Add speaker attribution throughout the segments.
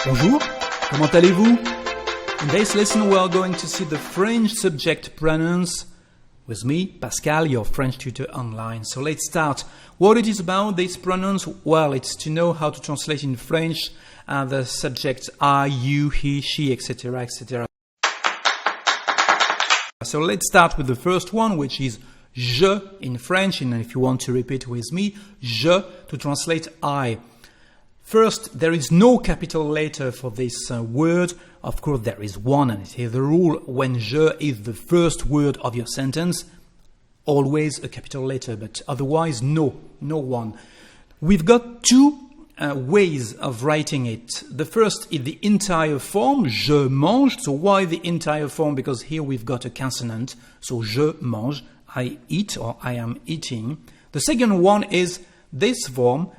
Speaker 1: Bonjour, comment allez-vous? In this lesson we are going to see the French subject pronouns with me, Pascal, your French tutor online. So let's start. What it is about these pronouns? Well, it's to know how to translate in French the subjects I, you, he, she, etc., etc. So let's start with the first one, which is je in French, and if you want to repeat with me, je to translate I. First, there is no capital letter for this word. Of course, there is one, and it is the rule when je is the first word of your sentence, always a capital letter, but otherwise, no one. We've got two ways of writing it. The first is the entire form, je mange. So why the entire form? Because here we've got a consonant. So je mange, I eat or I am eating. The second one is this form,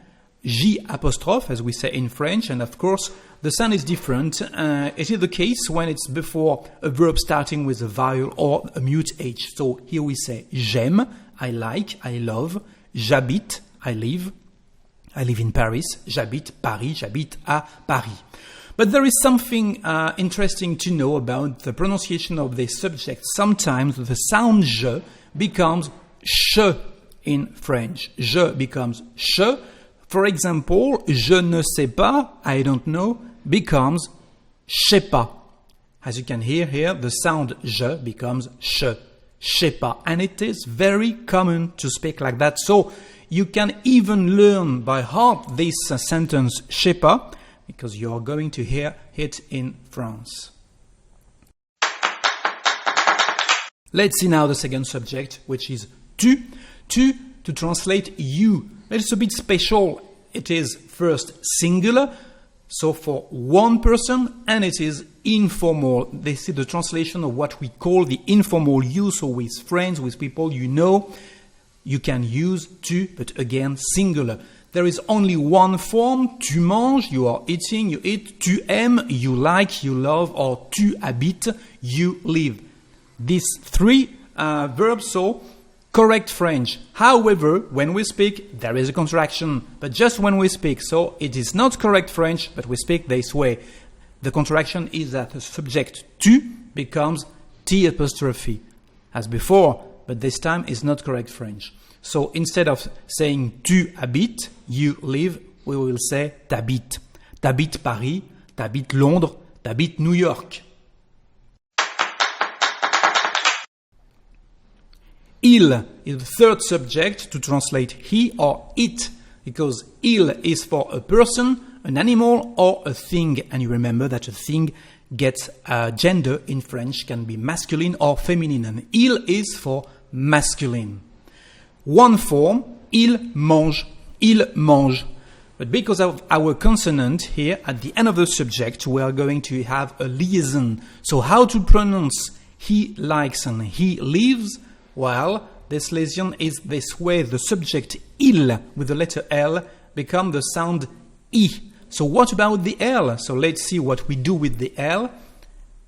Speaker 1: J apostrophe, as we say in French, and of course the sound is different. It is the case when it's before a verb starting with a vowel or a mute H. So here we say j'aime, I like, I love, j'habite, I live in Paris, j'habite Paris, j'habite à Paris. But there is something interesting to know about the pronunciation of this subject. Sometimes the sound je becomes ch in French. Je becomes ch. For example, je ne sais pas, I don't know, becomes je sais pas. As you can hear here, the sound je becomes je sais pas. And it is very common to speak like that. So you can even learn by heart this sentence je sais pas, because you are going to hear it in France. Let's see now the second subject, which is tu. Tu to translate you. It's a bit special. It is first singular, so for one person, and it is informal. This is the translation of what we call the informal you. So with friends, with people you know, you can use tu, but again singular. There is only one form, tu manges, you are eating, you eat, tu aimes, you like, you love, or tu habites, you live. These three verbs, so correct French. However, when we speak, there is a contraction, but just when we speak. So it is not correct French, but we speak this way. The contraction is that the subject tu becomes T apostrophe, as before, but this time is not correct French. So instead of saying tu habites, you live, we will say t'habites. T'habites Paris, t'habites Londres, t'habites New York. Il is the third subject to translate he or it, because il is for a person, an animal, or a thing. And you remember that a thing gets a gender in French, can be masculine or feminine. And il is for masculine. One form, il mange, il mange. But because of our consonant here at the end of the subject, we are going to have a liaison. So how to pronounce he likes and he lives? Well, this liaison is this way. The subject il with the letter L become the sound I. So what about the L? So let's see what we do with the L.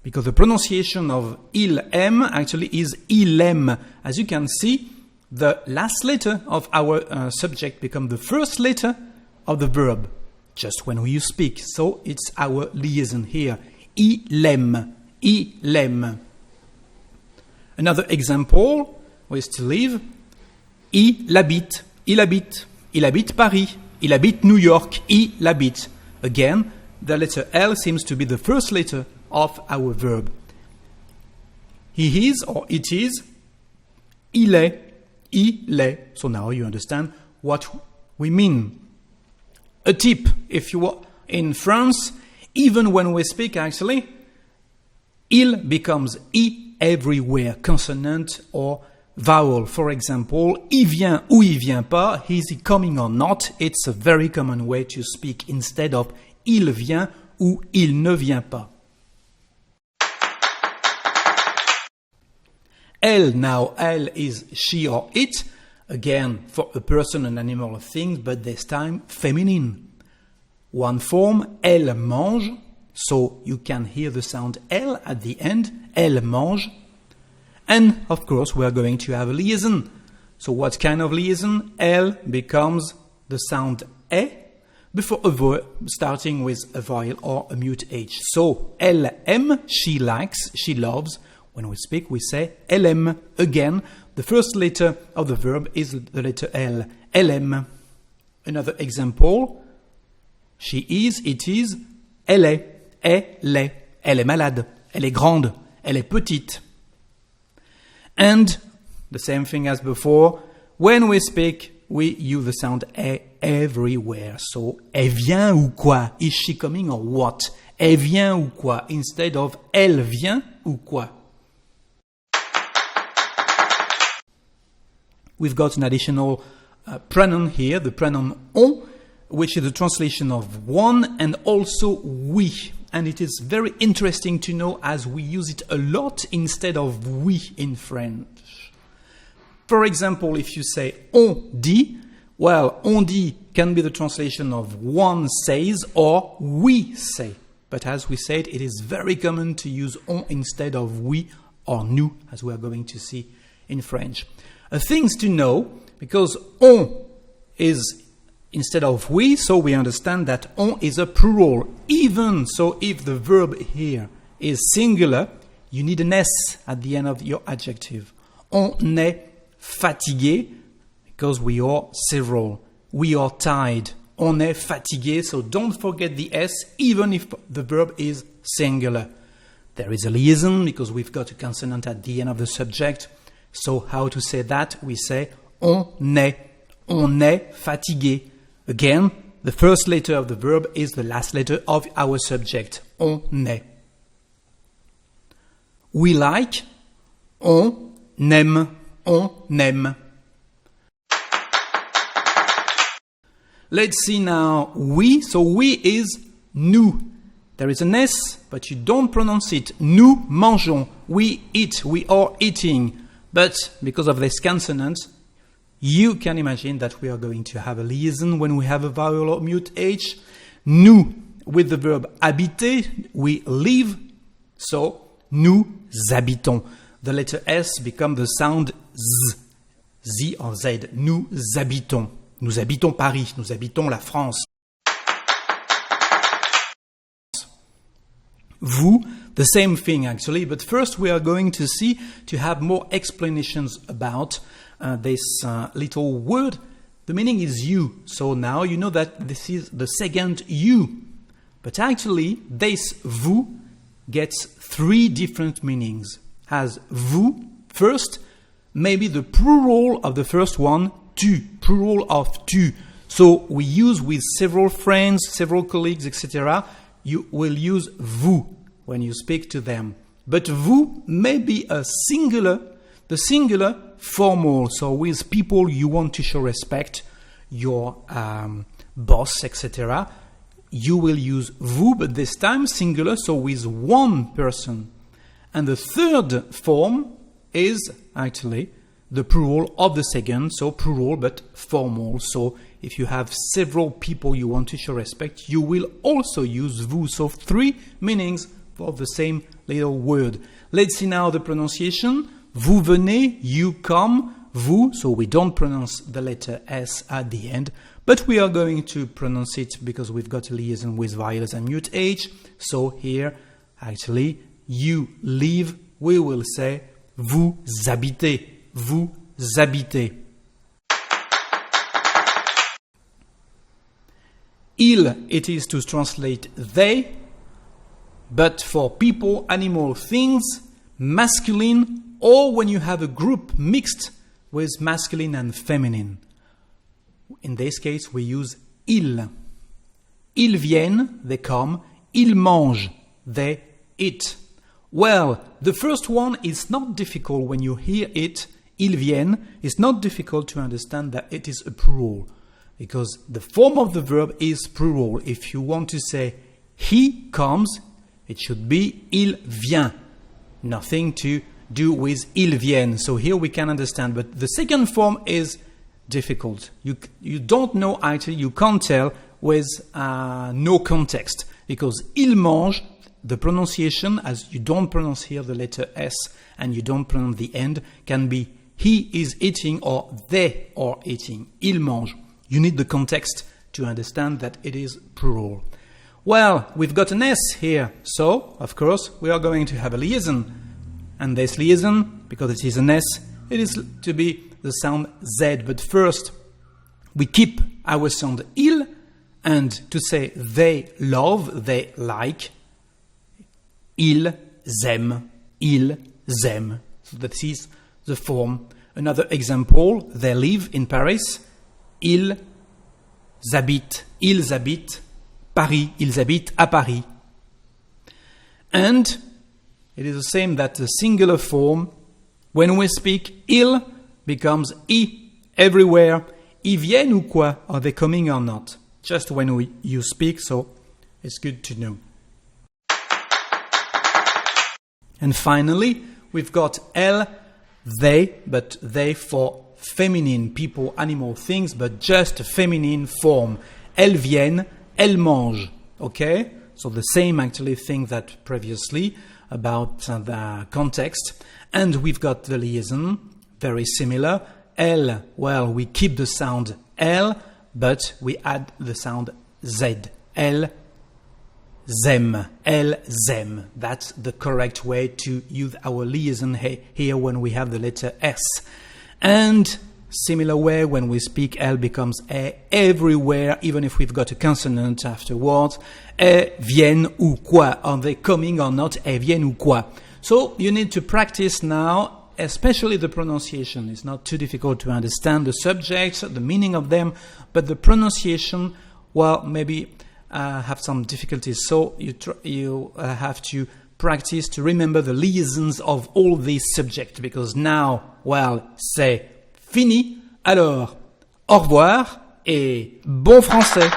Speaker 1: Because the pronunciation of il aime actually is il aime. As you can see, the last letter of our subject become the first letter of the verb, just when you speak. So it's our liaison here. Il aime, il aime. Another example is to live. Il habite, il habite. Il habite Paris, il habite New York, il habite. Again, the letter L seems to be the first letter of our verb. He is or it is. Il est, il est. So now you understand what we mean. A tip, if you are in France, even when we speak actually, il becomes I everywhere, consonant or vowel. For example, il vient ou il vient pas, is he coming or not? It's a very common way to speak instead of il vient ou il ne vient pas. Elle, now, elle is she or it, again for a person, an animal, a thing, but this time feminine. One form, elle mange. So you can hear the sound L at the end, elle mange. And of course we are going to have a liaison. So what kind of liaison? Elle becomes the sound E, before a verb starting with a vowel or a mute H. So, elle aime, she likes, she loves. When we speak, we say elle aime. Again, the first letter of the verb is the letter L. Elle aime. Another example, she is, it is, elle est, elle est malade, elle est grande, elle est petite. And the same thing as before, when we speak, we use the sound E everywhere. So, elle vient ou quoi? Is she coming or what? Elle vient ou quoi? Instead of elle vient ou quoi? We've got an additional pronoun here, the pronoun on, which is the translation of one and also we. And it is very interesting to know as we use it a lot instead of we in French. For example, if you say on dit, well, on dit can be the translation of one says or we say. But as we said, it is very common to use on instead of we or nous, as we are going to see in French. Things to know, because on is instead of we, so we understand that on is a plural. Even so, if the verb here is singular, you need an S at the end of your adjective. On est fatigué, because we are several. We are tired. On est fatigué, so don't forget the S, even if the verb is singular. There is a liaison, because we've got a consonant at the end of the subject. So how to say that? We say on est fatigué. Again, the first letter of the verb is the last letter of our subject. On est. We like, on aime. Let's see now we. So we is nous. There is an S, but you don't pronounce it. Nous mangeons. We eat. We are eating. But because of this consonant, you can imagine that we are going to have a liaison when we have a vowel or mute H. Nous, with the verb habiter, we live. So, nous habitons. The letter S becomes the sound Z or Z. Nous habitons. Nous habitons Paris. Nous habitons la France. Vous, the same thing actually, but first we are going to see to have more explanations about this little word. The meaning is you, so now you know that this is the second you. But actually, this vous gets three different meanings. As vous, first, maybe the plural of the first one, tu, plural of tu. So we use with several friends, several colleagues, etc. You will use vous when you speak to them. But vous may be a singular, the singular formal, so with people you want to show respect, your boss, etc. You will use vous, but this time singular, so with one person. And the third form is actually the plural of the second, so plural but formal. So if you have several people you want to show respect, you will also use vous. So three meanings of the same little word. Let's see now the pronunciation. Vous venez, you come, vous. So we don't pronounce the letter S at the end, but we are going to pronounce it because we've got a liaison with vowels and mute H. So here, actually, you live, we will say vous habitez, vous habitez. Il, it is to translate they, but for people, animal, things, masculine, or when you have a group mixed with masculine and feminine. In this case, we use ils. Ils viennent, they come. Ils mangent, they eat. Well, the first one is not difficult when you hear it. Ils viennent. It's not difficult to understand that it is a plural, because the form of the verb is plural. If you want to say he comes, it should be il vient. Nothing to do with ils viennent. So here we can understand. But the second form is difficult. You don't know actually, you can't tell with no context. Because il mange, the pronunciation, as you don't pronounce here the letter S and you don't pronounce the end, can be he is eating or they are eating. Il mange. You need the context to understand that it is plural. Well, we've got an S here, so, of course, we are going to have a liaison. And this liaison, because it is an S, it is to be the sound Z. But first, we keep our sound il, and to say they love, they like, ils aiment, ils aiment. So that is the form. Another example, they live in Paris, ils habitent Paris, ils habitent à Paris. And it is the same that the singular form, when we speak, il becomes I everywhere. Ils viennent ou quoi? Are they coming or not? Just when you speak, so it's good to know. And finally, we've got Elle, they, but they for feminine people, animal things, but just a feminine form. Elles viennent, elles mangent. Okay? So the same actually thing that previously about the context. And we've got the liaison, very similar. Elle, well, we keep the sound L, but we add the sound Z. Elles aiment. That's the correct way to use our liaison here when we have the letter S. And similar way, when we speak, Elle becomes E everywhere, even if we've got a consonant afterwards. Elles viennent ou quoi? Are they coming or not? Elles viennent ou quoi? So you need to practice now, especially the pronunciation. It's not too difficult to understand the subjects, the meaning of them, but the pronunciation, well, maybe have some difficulties. So you have to practice to remember the liaisons of all these subjects, because now, well, c'est fini. Alors, au revoir et bon français.